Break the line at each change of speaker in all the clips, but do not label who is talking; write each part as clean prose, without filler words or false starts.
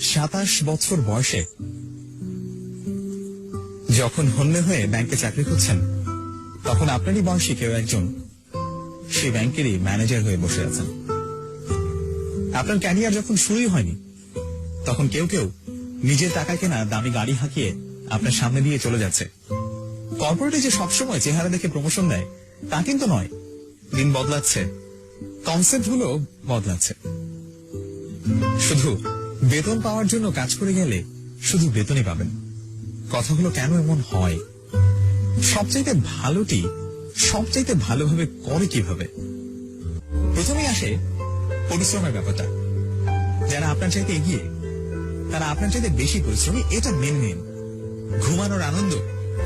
27 বছর বয়সে যখন হন্যে হয়ে ব্যাংকে চাকরি করছেন, তখন আপনারই বয়সী কেউ একজন সেই ব্যাংকেরই ম্যানেজার হয়ে বসে আছেন। আপনার ক্যারিয়ার যখন শুরুই হয়নি, তখন কেউ কেউ নিজের টাকায় কেনা দামি গাড়ি হাঁকিয়ে আপনার সামনে দিয়ে চলে যাচ্ছে। কর্পোরেটে যে সবসময় চেহারা দেখে প্রমোশন দেয় তা কিন্তু নয়। দিন বদলাচ্ছে, কনসেপ্ট গুলো বদলাচ্ছে। শুধু বেতন পাওয়ার জন্য কাজ করে গেলে শুধু বেতনই পাবেন। কথাগুলো কেন এমন হয়? সবচাইতে ভালোটি সবচাইতে ভালোভাবে করে কিভাবে? প্রথমেই আসে পরিশ্রমের ব্যাপারটা। যারা আপনার চাইতে এগিয়ে, তারা আপনার চাইতে বেশি পরিশ্রমী, এটা মেনে নিন। ঘুমানোর আনন্দ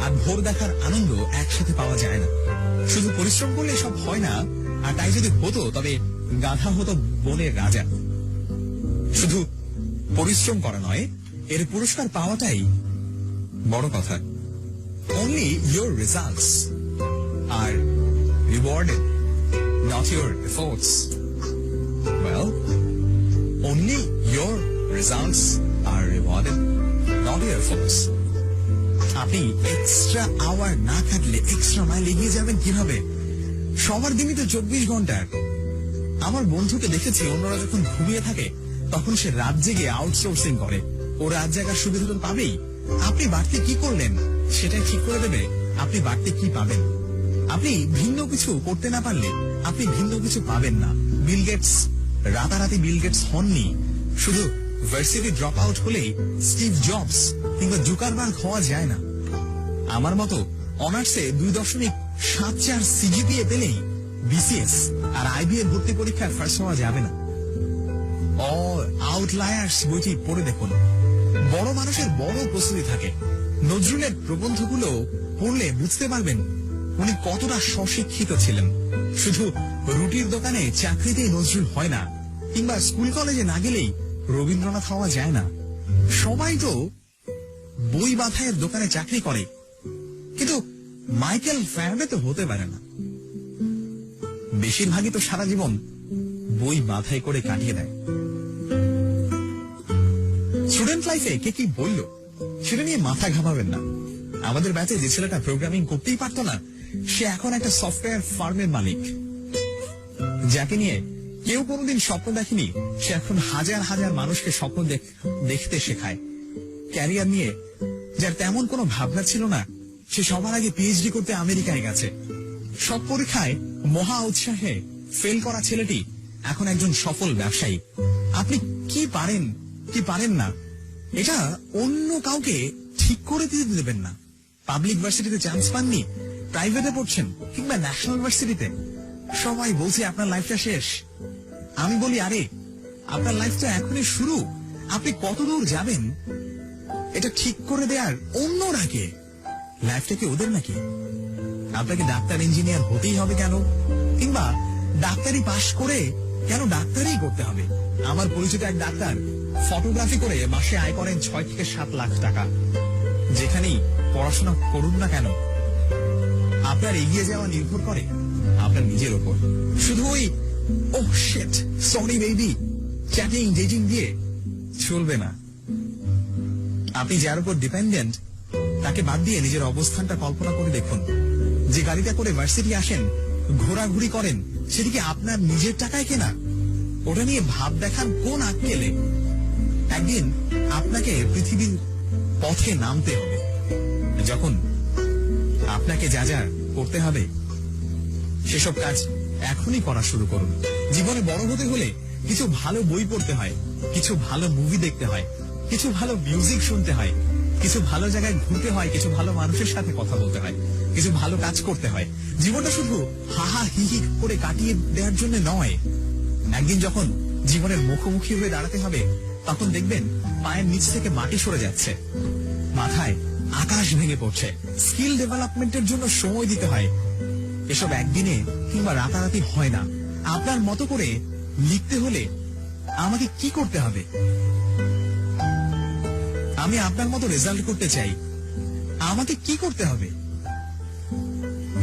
আর ভোর দেখার আনন্দ একসাথে পাওয়া যায় না। শুধু পরিশ্রম করলে সব হয় না, আর তাই যদি হতো তবে গাধা হতো বনের রাজা। শুধু পরিশ্রম করা নয়, এর পুরস্কার পাওয়াটাই বড় কথা। Only your results are rewarded, not your efforts. Well, only your results are rewarded, not your efforts. আপনি এক্সট্রা আওয়ার না থাকলে এক্সট্রা মাইল এগিয়ে যাবেন কিভাবে? সবার দিনই তো 24 ঘন্টার। আমার বন্ধুকে দেখেছি, অন্যরা যখন ঘুমিয়ে থাকে তখন সে রাত জেগে আউটসোর্সিং করে। ও রাত জাগার সুবিধা তো পাবেই। আপনি বাড়তি কি করলেন সেটাই ঠিক করে দেবে আপনি বাড়তি কি পাবেন। আপনি ভিন্ন কিছু করতে না পারলে আপনি ভিন্ন কিছু পাবেন না। বিল গেটস রাতারাতি বিল গেটস হননি। শুধু ভার্সিটি ড্রপ আউট হলেই স্টিভ জবস কিংবা জুকারবার্গ হওয়া যায় না। আমার মতো অনার্সে 2.74 সিজিপিএ পেলেই বিসিএস আর আইবি এর ভর্তি পরীক্ষার ফার্স্ট হওয়া যাবে না। অল আউটলায়ার্স বইটি পড়ে দেখুন। বড় মানুষের বড় প্রস্তুতি থাকে। নজরুলের প্রবন্ধগুলো পড়লে বুঝতে পারবেন উনি কতটা স্বশিক্ষিত ছিলেন। শুধু রুটির দোকানে চাকরিতেই নজরুল হয় না, কিংবা স্কুল কলেজে না গেলেই রবীন্দ্রনাথ হওয়া যায় না। সবাই তো বই বাঁধাইয়ের দোকানে চাকরি করে, কিন্তু মাইকেল ফ্যারাডে তো হতে পারে না। বেশিরভাগই তো সারা জীবন বই বাঁধাই করে কাটিয়ে দেয়। স্টুডেন্ট লাইফে কে কি বলল সেটা নিয়ে মাথা ঘামাবেন না। আমাদের ব্যাচে যে ছেলেটা প্রোগ্রামিং করতেই পারতো না, সে এখন একটা সফটওয়্যার ফার্মের মালিক। যাকে নিয়ে কেউ কোনোদিন স্বপ্ন দেখেনি, সে এখন হাজার হাজার মানুষকে স্বপ্ন দেখতে শেখায়। ক্যারিয়ার নিয়ে যার তেমন কোনো ভাবনা ছিল না, সে সবার আগে পিএইচডি করতে আমেরিকায় গেছে। সব পরীক্ষায় মহা উৎসাহে ফেল করা ছেলেটি এখন একজন সফল ব্যবসায়ী। আপনি কি পারেন কি পারেন না এটা অন্য কাউকে ঠিক করে দিতে দেবেন না। পাবলিক ভার্সিটিতে চান্স পাননি, প্রাইভেটে পড়ছেন কিংবা ন্যাশনাল ভার্সিটিতে, সবাই বলছে আপনার লাইফটা শেষ। আমি বলি, আরে আপনার লাইফ তো এখনই শুরু। আপনি কত দূর যাবেন এটা ঠিক করে দেয়ার অন্যরা কে? লাইফটা কি ওদের নাকি? আপনাকে ডাক্তার ইঞ্জিনিয়ার হতেই হবে কেন? কিংবা ডাক্তারি পাশ করে কেন ডাক্তারি করতে হবে? আমার পরিচিত এক ডাক্তার ফটোগ্রাফি করে মাসে আয় করেন 6 থেকে 7 লাখ টাকা। যেখানেই পড়াশোনা করুন না কেন, আপনার এগিয়ে যাওয়া নির্ভর করে আপনার নিজের ওপর। শুধু ওই oh shit sorry baby chatting dating দিয়ে চলবে না। আপনি যার উপর ডিপেন্ডেন্ট তাকে বাদ দিয়ে নিজের অবস্থানটা কল্পনা করে দেখুন। যে গাড়িটা করে ভার্সিটি আসেন, ঘোরাঘুরি করেন, সেদিকে আপনার নিজের টাকায় কেনা। ওটা নিয়ে ভাব দেখান কোন আক্কেলে? একদিন আপনাকে পৃথিবীর পথে নামতে হবে। যখন আপনাকে যা যা করতে হবে সেসব কাজ এখনই করা শুরু করুন। জীবনে বড় হতে হলে কিছু ভালো বই পড়তে হয়, কিছু ভালো মুভি দেখতে হয়, কিছু ভালো মিউজিক শুনতে হয়, কিছু ভালো জায়গায় ঘুরতে হয়, কিছু ভালো মানুষের সাথে কথা বলতে হয়, কিছু ভালো কাজ করতে হয়। জীবনটা শুধু হাহা হিহি করে কাটিয়ে দেওয়ার জন্য নয়। একদিন যখন জীবনের মুখোমুখি হয়ে দাঁড়াতে হবে, তখন দেখবেন পায়ের নিচ থেকে মাটি সরে যাচ্ছে, মাথায় আকাশ ভেঙে পড়ছে। স্কিল ডেভেলপমেন্টের জন্য সময় দিতে হয়। এসব একদিনে কিংবা রাতারাতি হয় না। আপনার মতো করে লিখতে হলে আমাকে কি করতে হবে? আমি আপনার মতো রেজাল্ট করতে চাই, আমাকে কি করতে হবে?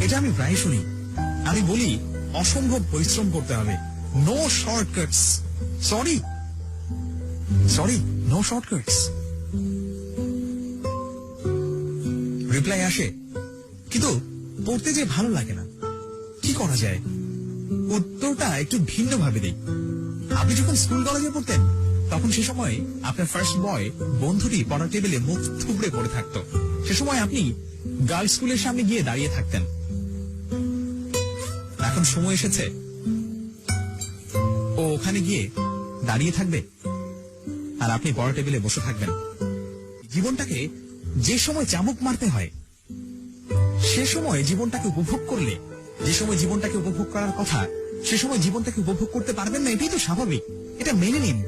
এটা আমি প্রায় শুনি। আমি বলি অসম্ভব পরিশ্রম করতে হবে, no shortcuts. Sorry, sorry, no shortcuts. Reply আসে, কিন্তু পড়তে যে ভালো লাগে না। কি করা যায়? উত্তরটা একটু ভিন্ন ভাবে দিই। আপনি যখন স্কুল কলেজে পড়তেন, তখন সে সময় আপনার ফার্স্ট বয় বন্ধুটি পড়ার টেবিলে মুখ থুবড়ে পড়ে থাকতো। সে সময় আপনি গার্লস স্কুলের সামনে গিয়ে দাঁড়িয়ে থাকতেন। এখন সময় এসেছে ও ওখানে গিয়ে দাঁড়িয়ে থাকবে, আর আপনি পড়ার টেবিলে বসে থাকবেন। জীবনটাকে যে সময় চাবুক মারতে হয়, সে সময় জীবনটাকে উপভোগ করলে, যে সময় জীবনটাকে উপভোগ করার কথা, সে সময় জীবনটাকে উপভোগ করতে পারবেন না। এটাই তো স্বাভাবিক। এটা মেনে নিন।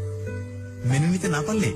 মেনে নিতে না পারলে